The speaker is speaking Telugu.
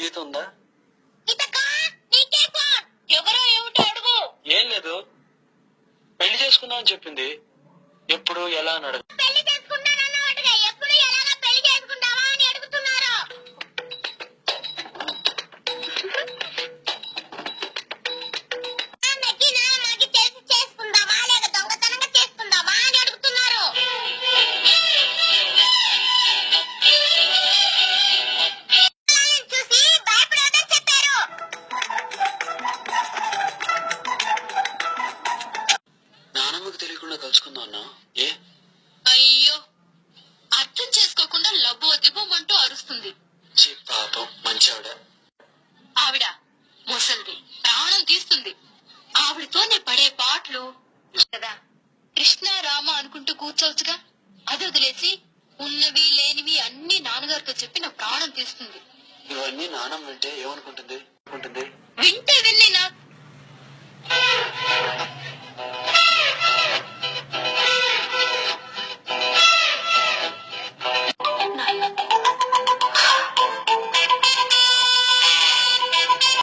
ఈత ఉందా? ఎవరో ఏమిటో అడుగు. ఏం లేదు, పెళ్లి చేసుకుందాం అని చెప్పింది. ఎప్పుడు ఎలా అని అడగ. పెళ్లి చేసుకుంటానన్నట్టుగా ఎప్పుడు ఎలాగా పెళ్లి చేసుకుంటావా అని అడుగుతున్నారు. చేసుకుందామా లేక దొంగతనంగా చేసుకుందామా అని అడుగుతున్నారు. చూసి భయపడేదని చెప్పారు. నానమ్మకి తెలియకుండా కలుసుకుందాం అన్నా. ఏ? అయ్యో, అర్థం చేసుకోకుండా లబ్బో దిబ్బమంటూ అరుస్తుంది. పాపం మంచి ఆవిడ. ఆవిడ ముసలిది, ప్రాణం తీస్తుంది. ఆవిడతోనే పడే పాటలు కదా. కృష్ణ రామ అనుకుంటూ కూర్చోవచ్చుగా. అది వదిలేసి ఉన్నవి లేనివి అన్ని నాన్నగారితో చెప్పి నా ప్రాణం తీస్తుంది. ఇవన్నీ నానమ్మ వింటే ఏమనుకుంటుంది? వింటే విన్నే